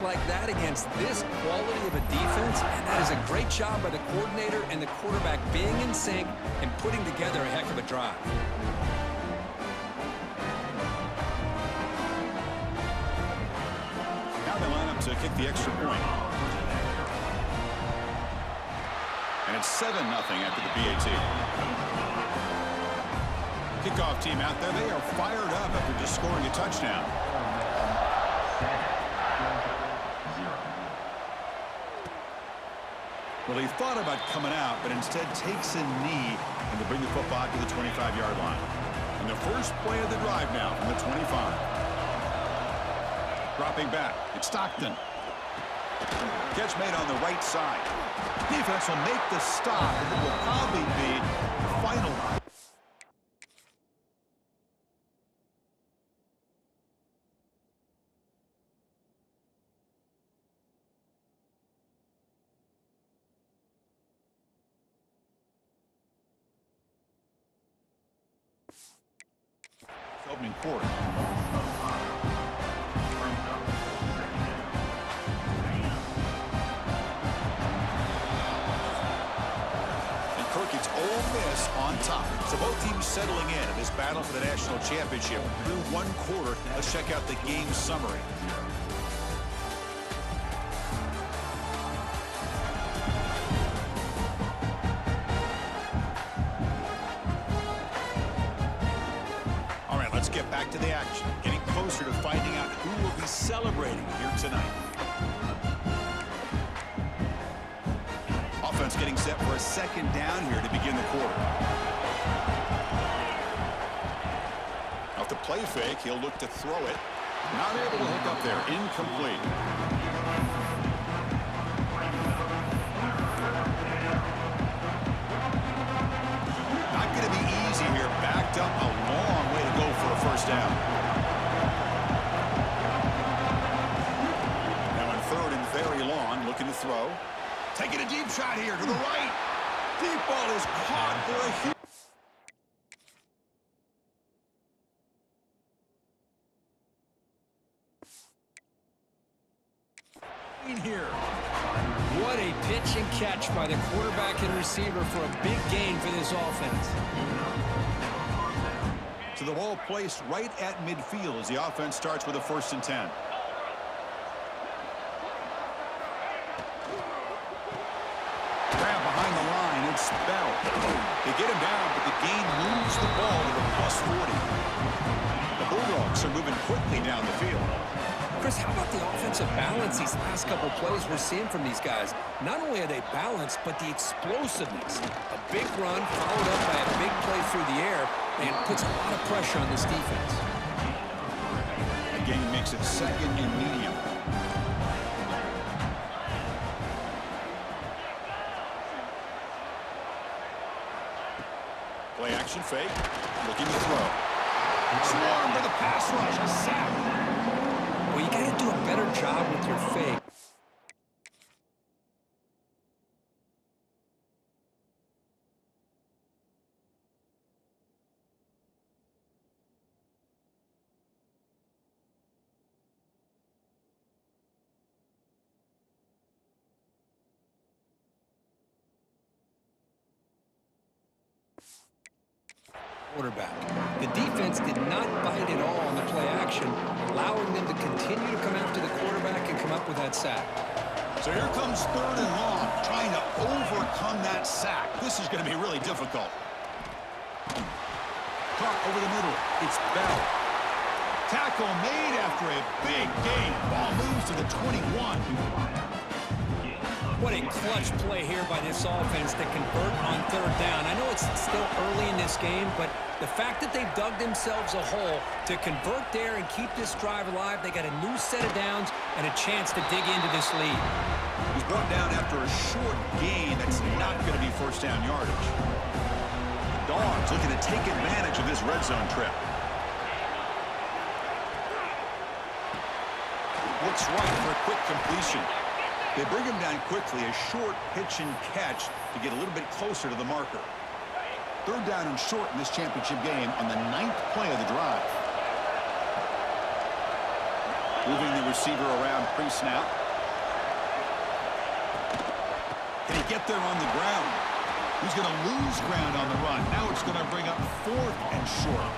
like that against this quality of a defense, and that is a great job by the coordinator and the quarterback being in sync and putting together a heck of a drive. Now they line up to kick the extra point. And it's 7-0 after the PAT. Kickoff team out there, they are fired up after just scoring a touchdown. Well, he thought about coming out, but instead takes a knee and to bring the football to the 25-yard line. And the first play of the drive now from the 25. Dropping back, it's Stockton. Catch made on the right side. Defense will make the stop, and it will probably be the final. Opening quarter. And Kirk, it's Ole Miss on top. So both teams settling in this battle for the national championship through one quarter. Let's check out the game summary. Let's get back to the action, getting closer to finding out who will be celebrating here tonight. Offense getting set for a second down here to begin the quarter. Off the play fake, he'll look to throw it. Not able to hook up there, incomplete. Not going to be easy here, backed up a long way to go for a first down. Now on third and very long, looking to throw. Taking a deep shot here to the right. Deep ball is caught for a huge. Here. What a pitch and catch by the quarterback and receiver for a big gain for this offense. So the ball placed right at midfield as the offense starts with a 1st and 10. Grab behind the line, it's Bell. They get him down, but the gain moves the ball to the +40. The Bulldogs are moving quickly down the field. Chris, how about the offensive balance these last couple plays we're seeing from these guys? Not only are they balanced, but the explosiveness. A big run followed up by a big play through the air, and puts a lot of pressure on this defense. Again, makes it second and medium. Play action fake, looking to throw. Swarmed by the pass rush, a sack. Well, you got to do a better job with your fake. Quarterback. The defense did not bite at all on the play action, allowing them to continue to come after the quarterback and come up with that sack. So here comes 3rd and long, trying to overcome that sack. This is going to be really difficult. Caught over the middle. It's Bell. Tackle made after a big gain. Ball moves to the 21. What a clutch play here by this offense to convert on 3rd down. I know it's still early in this game, but the fact that they've dug themselves a hole to convert there and keep this drive alive, they got a new set of downs and a chance to dig into this lead. He's brought down after a short gain that's not going to be 1st down yardage. The Dogs looking to take advantage of this red zone trip. Looks right for a quick completion. They bring him down quickly, a short pitch and catch to get a little bit closer to the marker. 3rd down and short in this championship game on the 9th play of the drive. Moving the receiver around pre-snap. Can he get there on the ground? He's going to lose ground on the run. Now it's going to bring up 4th and short.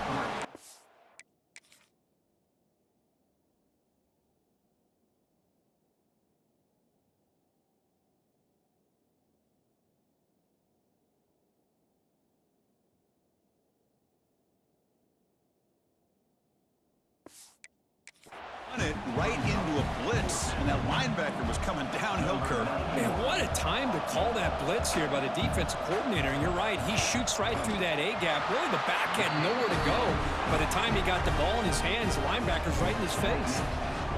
It right into a blitz, and that linebacker was coming downhill, Kurt. Man, what a time to call that blitz here by the defensive coordinator. And you're right, he shoots right through that A-gap. Really, the back had nowhere to go. By the time he got the ball in his hands, the linebacker's right in his face.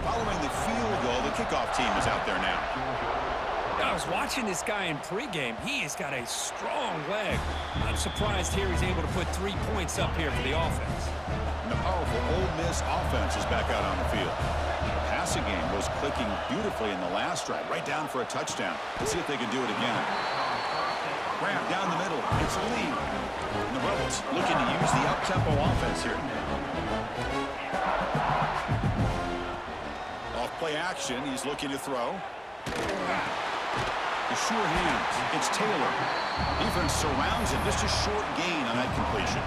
Following the field goal, the kickoff team is out there now. I was watching this guy in pregame. He has got a strong leg. I'm surprised here he's able to put 3 points up here for the offense. And the powerful Ole Miss offense is back out on the field. The passing game was clicking beautifully in the last drive, right down for a touchdown. Let's see if they can do it again. Graham down the middle. It's Lee. And the Rebels looking to use the up-tempo offense here. Off play action. He's looking to throw. The sure hands. It's Taylor. Defense surrounds him. Just a short gain on that completion.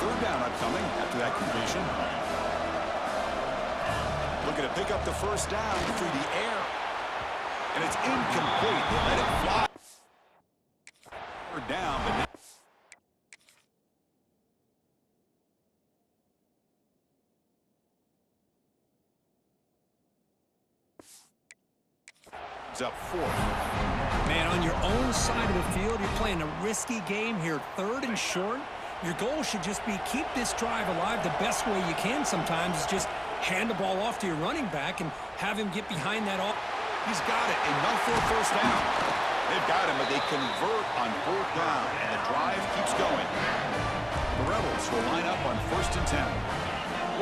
3rd down upcoming after that completion. Looking to pick up the 1st down through the air. And it's incomplete. They let it fly. 3rd down, but it's up 4th. Man, on your own side of the field, you're playing a risky game here. 3rd and short. Your goal should just be keep this drive alive the best way you can sometimes is just hand the ball off to your running back and have him get behind that off. He's got it. Enough for a 1st down. They've got him, but they convert on 4th down, and the drive keeps going. The Rebels will line up on 1st and 10.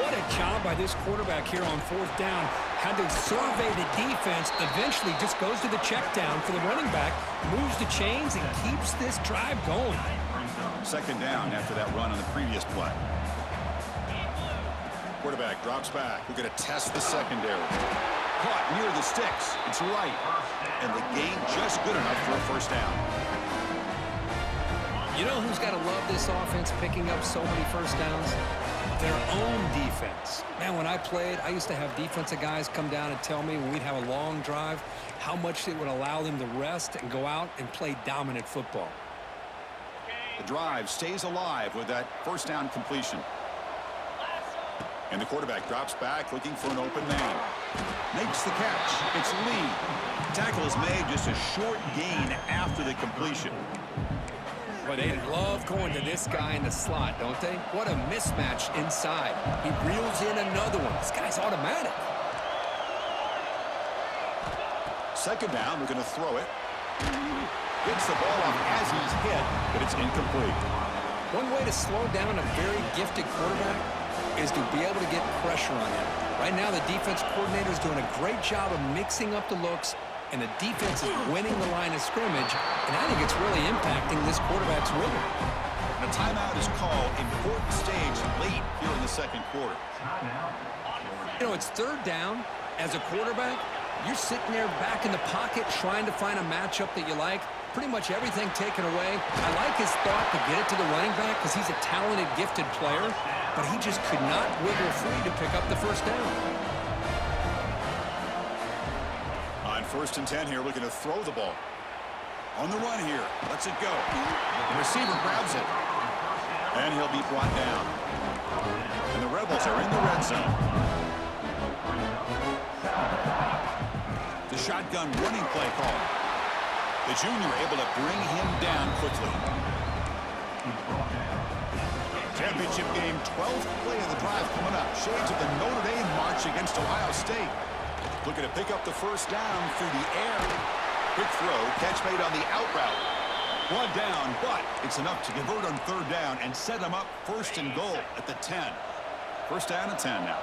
What a job by this quarterback here on 4th down. Had to survey the defense, eventually just goes to the check down for the running back, moves the chains, and keeps this drive going. 2nd down after that run on the previous play. Quarterback drops back. We're going to test the secondary. Caught near the sticks. It's right. And the gain just good enough for a 1st down. You know who's got to love this offense picking up so many 1st downs? Their own defense. Man, when I played, I used to have defensive guys come down and tell me when we'd have a long drive how much it would allow them to rest and go out and play dominant football. The drive stays alive with that 1st down completion. And the quarterback drops back looking for an open man. Makes the catch. It's Lee. Tackle is made, just a short gain after the completion. But they love going to this guy in the slot, don't they? What a mismatch inside. He reels in another one. This guy's automatic. 2nd down, we're going to throw it. Gets the ball off as he's hit, but it's incomplete. One way to slow down a very gifted quarterback is to be able to get pressure on him. Right now, the defense coordinator is doing a great job of mixing up the looks, and the defense is winning the line of scrimmage, and I think it's really impacting this quarterback's rhythm. And a timeout is called. Important stage late here in the 2nd quarter. You know, it's 3rd down. As a quarterback, you're sitting there back in the pocket trying to find a matchup that you like. Pretty much everything taken away. I like his thought to get it to the running back because he's a talented, gifted player, but he just could not wiggle free to pick up the 1st down. On 1st and 10 here, looking to throw the ball. On the run here. Lets it go. The receiver grabs it. And he'll be brought down. And the Rebels are in the red zone. The shotgun running play call. The junior able to bring him down quickly. Championship game, 12th play of the drive coming up. Shades of the Notre Dame march against Ohio State. Looking to pick up the 1st down through the air. Quick throw, catch made on the out route. 1 down, but it's enough to convert on 3rd down and set them up 1st and goal at the 10. 1st down and 10 now.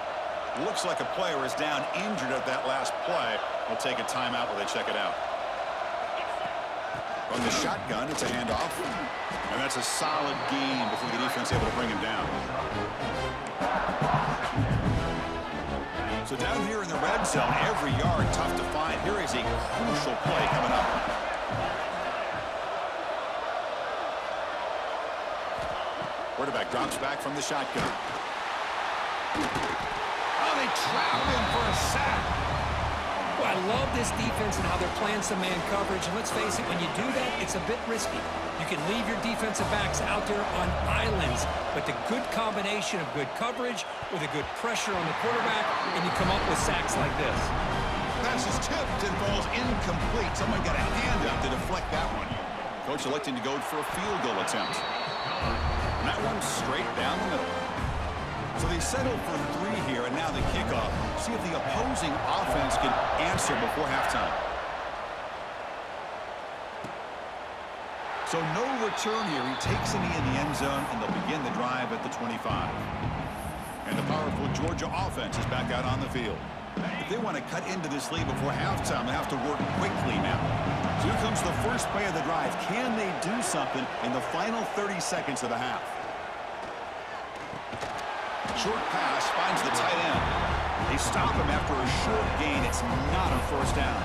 Looks like a player is down injured at that last play. We'll take a timeout while they check it out. From the shotgun, it's a handoff. And that's a solid gain before the defense able to bring him down. So down here in the red zone, every yard tough to find. Here is a crucial play coming up. Quarterback drops back from the shotgun. Oh, they trap him for a sack. Well, I love this defense and how they're playing some man coverage. And let's face it, when you do that, it's a bit risky. You can leave your defensive backs out there on islands, but the good combination of good coverage with a good pressure on the quarterback, and you come up with sacks like this. Pass is tipped and falls incomplete. Someone got a hand up to deflect that one. Coach electing to go for a field goal attempt. And that one straight down the middle. So they settled for 3 here, and now the kickoff. See if the opposing offense can answer before halftime. So no return here. He takes a knee in the end zone, and they'll begin the drive at the 25. And the powerful Georgia offense is back out on the field. If they want to cut into this lead before halftime, they have to work quickly now. So here comes the first play of the drive. Can they do something in the final 30 seconds of the half? Short pass finds the tight end. They stop him after a short gain. It's not a first down.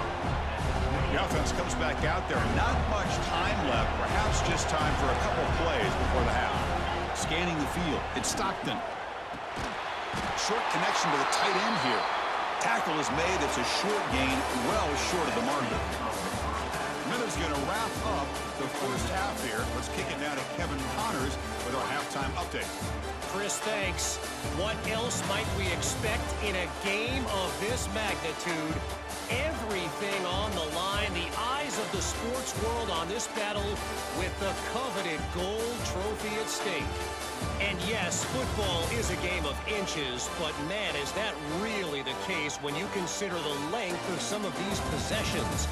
The offense comes back out there. Not much time left. Perhaps just time for a couple plays before the half. Scanning the field. It's Stockton. Short connection to the tight end here. Tackle is made. It's a short gain, well short of the marker. Minutes going to wrap up the first half here. Let's kick it down to Kevin Connors with our halftime update. Chris, thanks. What else might we expect in a game of this magnitude? Everything on the line, the eyes of the sports world on this battle with the coveted gold trophy at stake. And yes, football is a game of inches, but man, is that really the case when you consider the length of some of these possessions.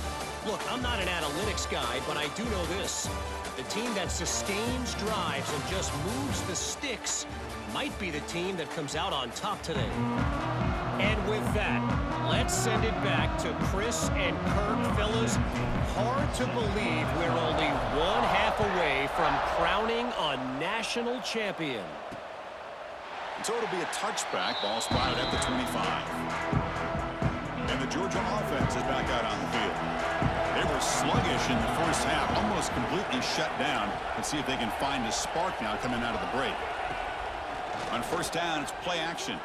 Look, I'm not an analytics guy, but I do know this. The team that sustains drives and just moves the sticks might be the team that comes out on top today. And with that, let's send it back to Chris and Kirk. Fellas, hard to believe we're only 1/2 away from crowning a national champion. So it'll be a touchback. Ball spotted at the 25. And the Georgia offense is back out on the field. They were sluggish in the first half, almost completely shut down. Let's see if they can find a spark now coming out of the break. On first down, it's play action.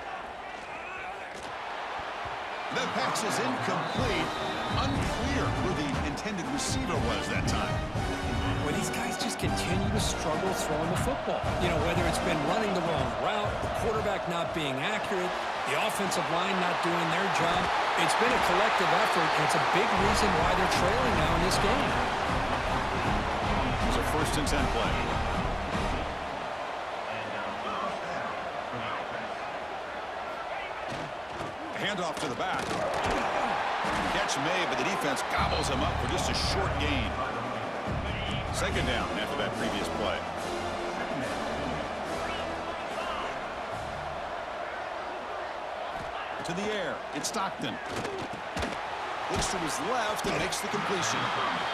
That pass is incomplete. Unclear who the intended receiver was that time. Well, these guys just continue to struggle throwing the football. You know, whether it's been running the wrong route, the quarterback not being accurate, the offensive line not doing their job. It's been a collective effort, and it's a big reason why they're trailing now in this game. It's a 1st and 10 play. Handoff to the back. Catch made, but the defense gobbles him up for just a short gain. 2nd down after that previous play. To the air, it's Stockton. Looks to his left and makes the completion.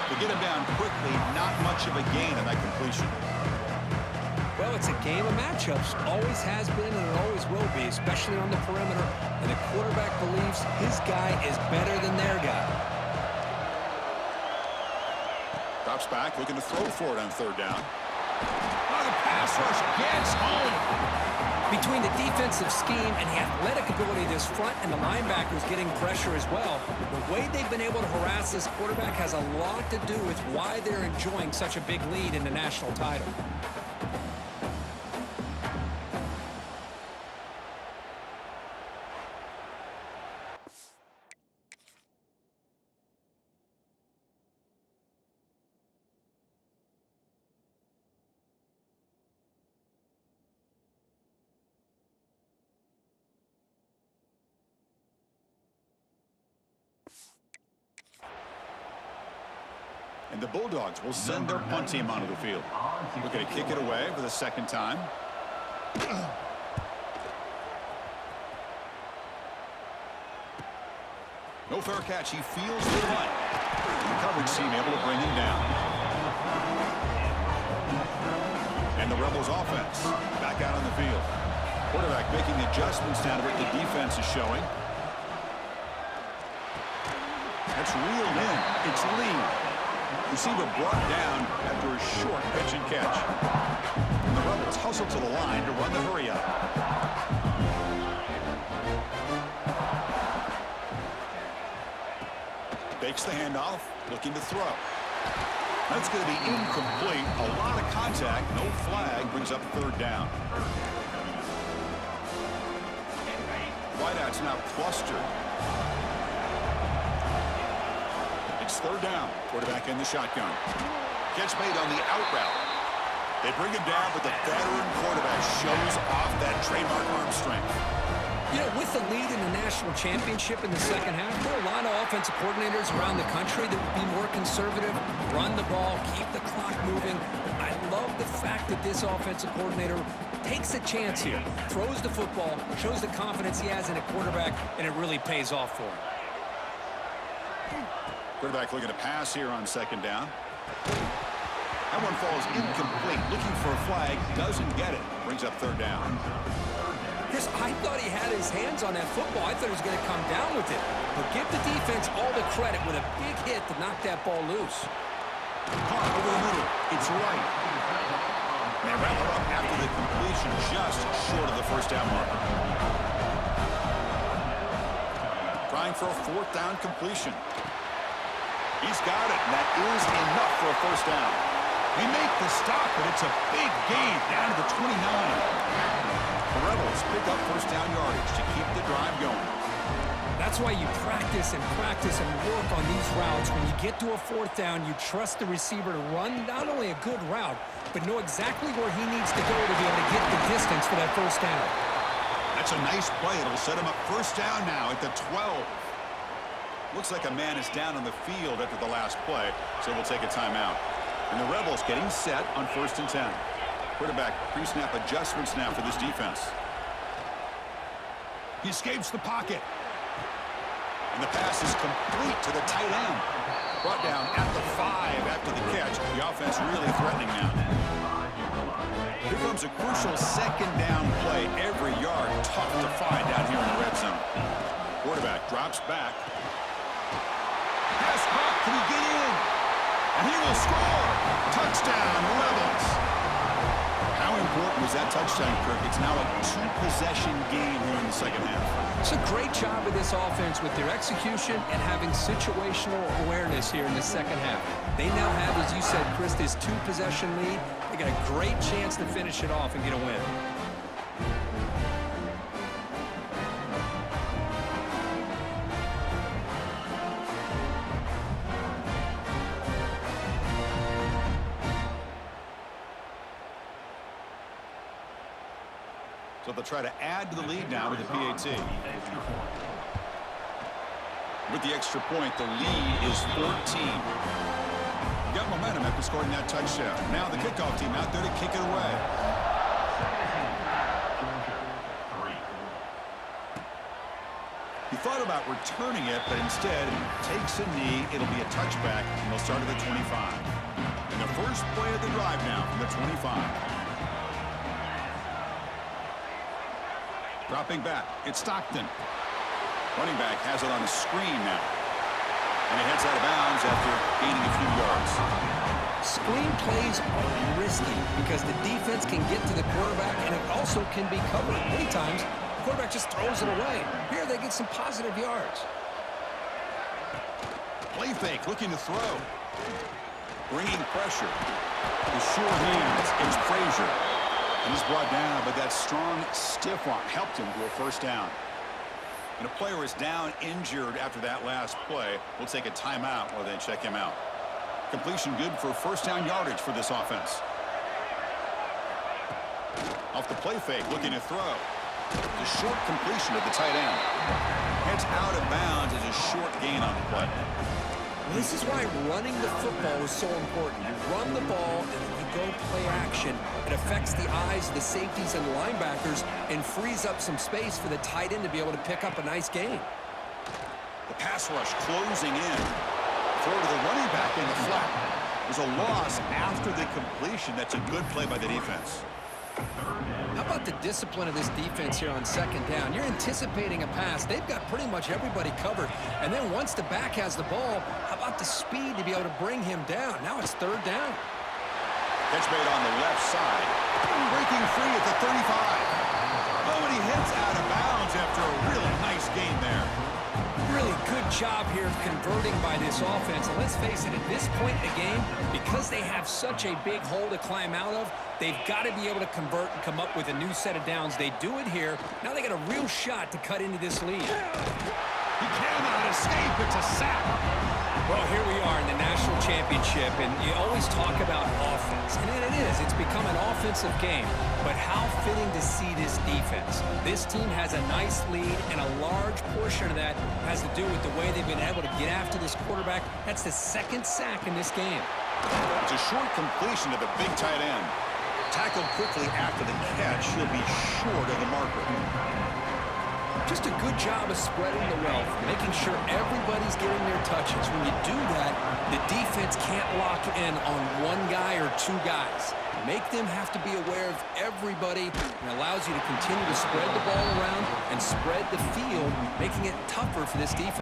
They get him down quickly, not much of a gain on that completion. Well, it's a game of matchups. Always has been and it always will be, especially on the perimeter. And the quarterback believes his guy is better than their guy. Drops back, looking to throw for it on 3rd down. Oh, the pass rush gets home. Between the defensive scheme and the athletic ability of this front and the linebackers getting pressure as well, the way they've been able to harass this quarterback has a lot to do with why they're enjoying such a big lead in the national title. And the Bulldogs will send their punt team onto the field. Looking to kick it away for the 2nd time. No fair catch. He feels the punt. The coverage team able to bring him down. And the Rebels offense back out on the field. Quarterback making adjustments down to what the defense is showing. That's reeled in. It's Lee. Receiver brought down after a short pitch and catch. And the Rebels hustle to the line to run the hurry up. Fakes the handoff, looking to throw. That's going to be incomplete. A lot of contact, no flag, brings up third down. Wideout's now clustered. It's third down. Quarterback in the shotgun. Catch made on the out route. They bring him down, but the veteran quarterback shows off that trademark arm strength. You know, with the lead in the national championship in the second half, there are a lot of offensive coordinators around the country that would be more conservative, run the ball, keep the clock moving. I love the fact that this offensive coordinator takes a chance here, throws the football, shows the confidence he has in a quarterback, and it really pays off for him. Quarterback looking to pass here on second down. That one falls incomplete. Looking for a flag, doesn't get it. Brings up third down. Chris, I thought he had his hands on that football. I thought he was going to come down with it. But give the defense all the credit with a big hit to knock that ball loose. Caught over the middle. It's right. They wrap it up after the completion, just short of the first down mark. Trying for a fourth down completion. He's got it, and that is enough for a first down. They make the stop, but it's a big gain down to the 29. The Rebels pick up first down yardage to keep the drive going. That's why you practice and work on these routes. When you get to a fourth down, you trust the receiver to run not only a good route, but know exactly where he needs to go to be able to get the distance for that first down. That's a nice play. It'll set him up first down now at the 12. Looks like a man is down on the field after the last play, so we'll take a timeout. And the Rebels getting set on 1st and 10. Quarterback pre-snap adjustments now for this defense. He escapes the pocket. And the pass is complete to the tight end. Brought down at the 5 after the catch. The offense really threatening now. Here comes a crucial second down play. Every yard tough to find down here in the red zone. Quarterback drops back. Pass caught. Can he get in? And he will score. Touchdown, Rebels. How important was that touchdown, Kirk? It's now a 2-possession game here in the second half. It's a great job of this offense with their execution and having situational awareness here in the second half. They now have, as you said, Chris, this 2-possession lead. They got a great chance to finish it off and get a win. So they'll try to add to the lead now with the PAT. With the extra point, the lead is 14. Got momentum after scoring that touchdown. Now the kickoff team out there to kick it away. He thought about returning it, but instead takes a knee. It'll be a touchback, and they'll start at the 25. And the first play of the drive now from the 25. Dropping back, it's Stockton. Running back has it on the screen now. And he heads out of bounds after gaining a few yards. Screen plays are risky because the defense can get to the quarterback and it also can be covered. Many times, the quarterback just throws it away. Here they get some positive yards. Play fake, looking to throw. Bringing pressure. The sure hands, it's Frazier. And he's brought down, but that strong, stiff arm helped him to a first down. And a player is down injured after that last play. We'll take a timeout while they check him out. Completion good for first down yardage for this offense. Off the play fake, looking to throw. The short completion of the tight end. Heads out of bounds as a short gain on the play. This is why running the football is so important. You run the ball and then you go play action. It affects the eyes of the safeties and the linebackers and frees up some space for the tight end to be able to pick up a nice gain. The pass rush closing in. Throw to the running back in the flat. There's a loss after the completion. That's a good play by the defense. How about the discipline of this defense here on second down? You're anticipating a pass. They've got pretty much everybody covered. And then once the back has the ball, how about the speed to be able to bring him down? Now it's third down. Catch made on the left side. Breaking free at the 35. Oh, and he heads out of bounds after a really nice gain there. Really good job here of converting by this offense. And let's face it, at this point in the game, because they have such a big hole to climb out of, they've got to be able to convert and come up with a new set of downs. They do it here. Now they got a real shot to cut into this lead. He cannot escape. It's a sack. Well, here we are in the national championship, and you always talk about offense. And it is. It's become an offensive game. But how fitting to see this defense. This team has a nice lead, and a large portion of that has to do with the way they've been able to get after this quarterback. That's the second sack in this game. It's a short completion to the big tight end. Tackled quickly after the catch. He'll be short of the marker. Just a good job of spreading the wealth, making sure everybody's getting their touches. When you do that, the defense can't lock in on one guy or two guys. Make them have to be aware of everybody, and allows you to continue to spread the ball around and spread the field, making it tougher for this defense.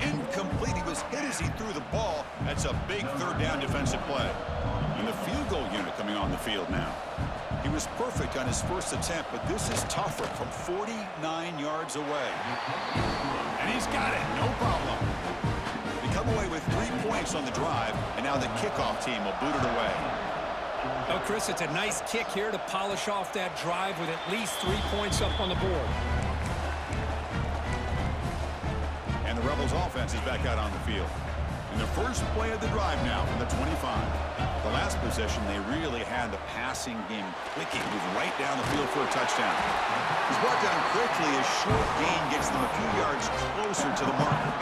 Incomplete. He was hit as he threw the ball. That's a big third down defensive play. And the field goal unit coming on the field now. He was perfect on his first attempt, but this is tougher from 49 yards away. And he's got it. No problem. They come away with 3 points on the drive, and now the kickoff team will boot it away. Oh, Chris, it's a nice kick here to polish off that drive with at least 3 points up on the board. And the Rebels offense is back out on the field. In the first play of the drive now from the 25. The last possession, they really had the passing game clicking. Moved right down the field for a touchdown. He's brought down quickly. A short gain gets them a few yards closer to the marker.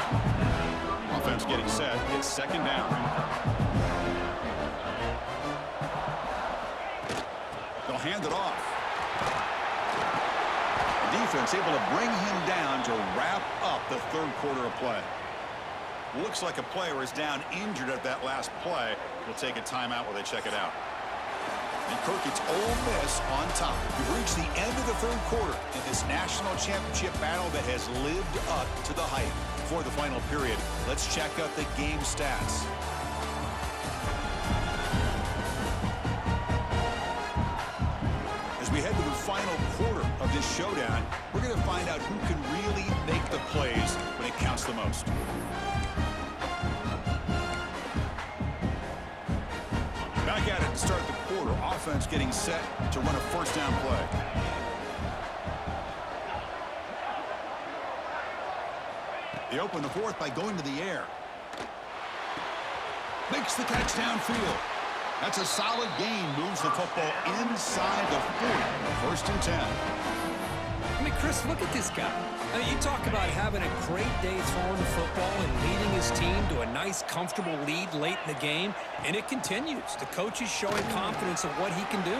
Offense getting set. It's second down. They'll hand it off. Defense able to bring him down to wrap up the third quarter of play. Looks like a player is down injured at that last play. We'll take a timeout while they check it out. And Kirk, it's Ole Miss on top. We've reached the end of the third quarter in this national championship battle that has lived up to the hype. For the final period, let's check out the game stats. As we head to the final quarter of this showdown, we're going to find out who can really make the plays when it counts the most. Back at it to start the quarter. Offense getting set to run a first down play. They open the fourth by going to the air. Makes the catch downfield. That's a solid gain. Moves the football inside the 40. First and 10. I mean, Chris, look at this guy. I mean, you talk about having a great day throwing the football and leading his team to a nice, comfortable lead late in the game, and it continues. The coach is showing confidence of what he can do.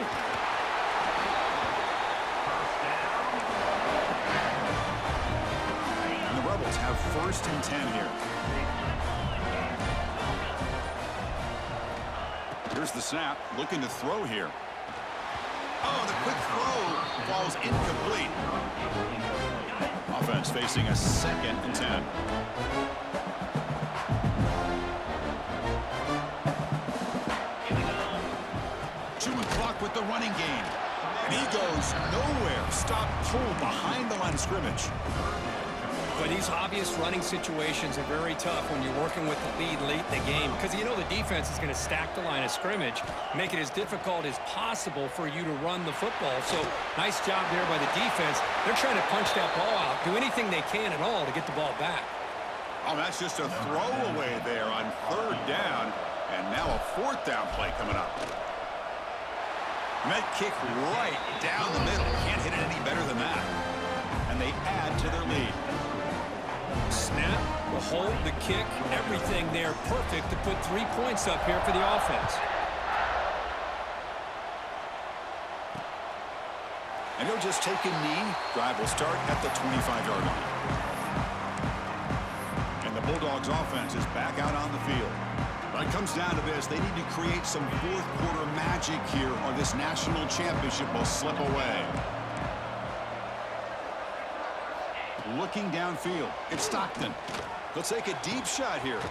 And the Rebels have first and 10 here. Here's the snap, looking to throw here. Oh, the quick throw falls incomplete. Offense facing a second and 10. Chewing clock with the running game. And he goes nowhere. Stop pulled behind the line of scrimmage. But these obvious running situations are very tough when you're working with the lead late in the game, because you know the defense is going to stack the line of scrimmage, make it as difficult as possible for you to run the football. So nice job there by the defense. They're trying to punch that ball out, do anything they can at all to get the ball back. Oh, that's just a throwaway there on third down, and now a fourth down play coming up. And that kick right down the middle. Can't hit it any better than that. And they add to their lead. Snap, the hold, the kick, everything there perfect to put 3 points up here for the offense. And he'll just take a knee. Drive will start at the 25-yard line. And the Bulldogs offense is back out on the field. When it comes down to this, they need to create some fourth-quarter magic here or this national championship will slip away. Looking downfield, it's Stockton. He'll take a deep shot here.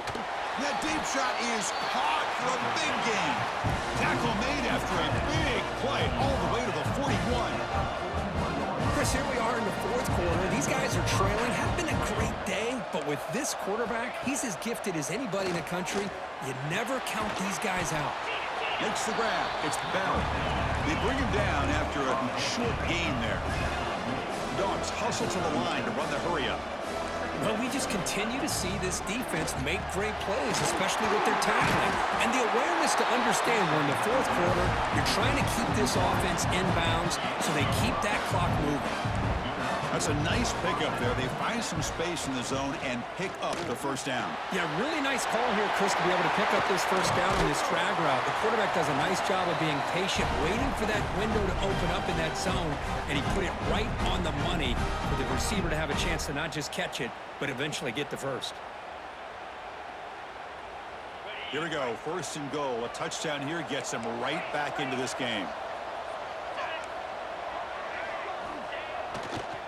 That deep shot is caught for a big gain. Tackle made after a big play all the way to the 41. Chris, here we are in the fourth quarter. These guys are trailing. Had been a great day, but with this quarterback, he's as gifted as anybody in the country. You never count these guys out. Makes the grab. It's Bell. They bring him down after a short gain there. Dogs hustle to the line to run the hurry-up. Well, we just continue to see this defense make great plays, especially with their tackling. And the awareness to understand we're in the fourth quarter, you're trying to keep this offense in bounds so they keep that clock moving. That's a nice pickup there. They find some space in the zone and pick up the first down. Yeah, really nice call here, Chris, to be able to pick up this first down on this drag route. The quarterback does a nice job of being patient, waiting for that window to open up in that zone, and he put it right on the money for the receiver to have a chance to not just catch it, but eventually get the first. Here we go. First and goal. A touchdown here gets them right back into this game.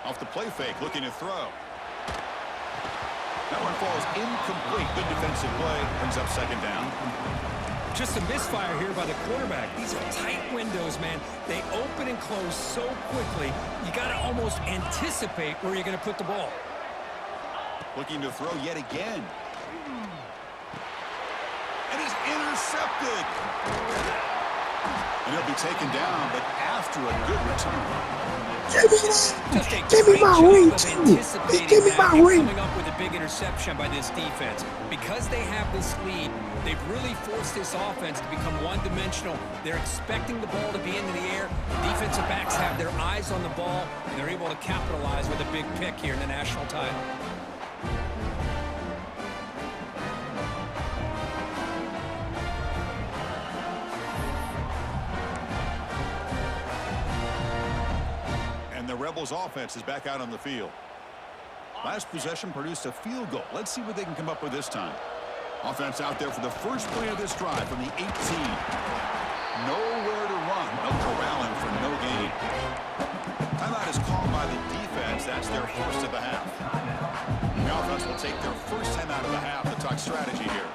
Off the play fake, looking to throw. That one falls incomplete. Good defensive play. Brings up second down. Just a misfire here by the quarterback. These are tight windows, man. They open and close so quickly, you got to almost anticipate where you're going to put the ball. Looking to throw yet again. And it's intercepted. And he'll be taken down, but after a good return. Give me my ring, too. Give me my ring. Coming up with a big interception by this defense. Because they have this lead, they've really forced this offense to become one-dimensional. They're expecting the ball to be into the air. The defensive backs have their eyes on the ball, and they're able to capitalize with a big pick here in the national title. The Rebels offense is back out on the field. Last possession produced a field goal. Let's see what they can come up with this time. Offense out there for the first play of this drive from the 18. Nowhere to run. No corralling for no gain. Timeout is called by the defense. That's their first of the half. The offense will take their first time out of the half to talk strategy here.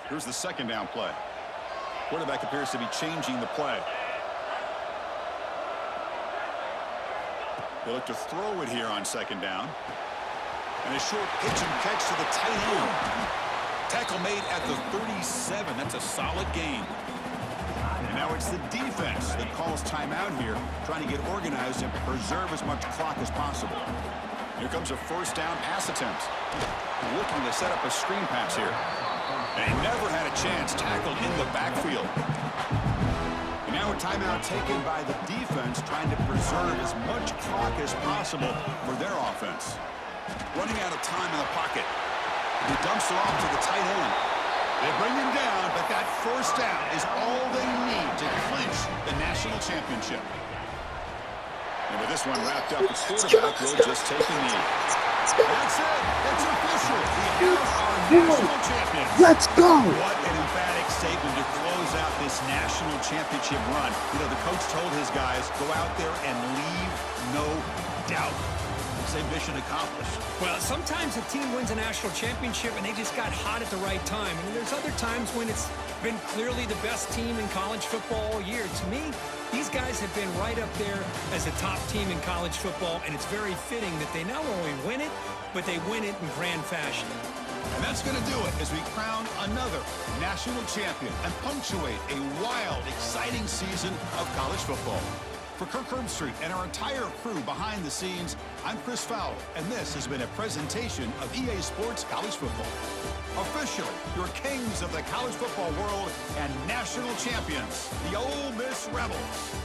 Here's the second down play. Quarterback appears to be changing the play. They look to throw it here on second down. And a short pitch and catch to the tight end. Tackle made at the 37. That's a solid gain. And now it's the defense that calls timeout here, trying to get organized and preserve as much clock as possible. Here comes a first down pass attempt. Looking to set up a screen pass here. They never had a chance, tackled in the backfield. And now a timeout taken by the defense, trying to preserve as much clock as possible for their offense. Running out of time in the pocket. He dumps it off to the tight end. They bring him down, but that first down is all they need to clinch the national championship. And with this one wrapped up, the quarterback will just take a knee. That's it. It's official. We have our national champions. Let's go. What an emphatic statement to close out this national championship run. You know, the coach told his guys, go out there and leave no doubt. Same mission accomplished. Well, sometimes a team wins a national championship and they just got hot at the right time. And there's other times when it's been clearly the best team in college football all year. To me, these guys have been right up there as a top team in college football, and it's very fitting that they not only win it, but they win it in grand fashion. And that's going to do it as we crown another national champion and punctuate a wild, exciting season of college football. For Kirk Herbstreit and our entire crew behind the scenes, I'm Chris Fowler, and this has been a presentation of EA Sports College Football. Officially, your kings of the college football world and national champions, the Ole Miss Rebels.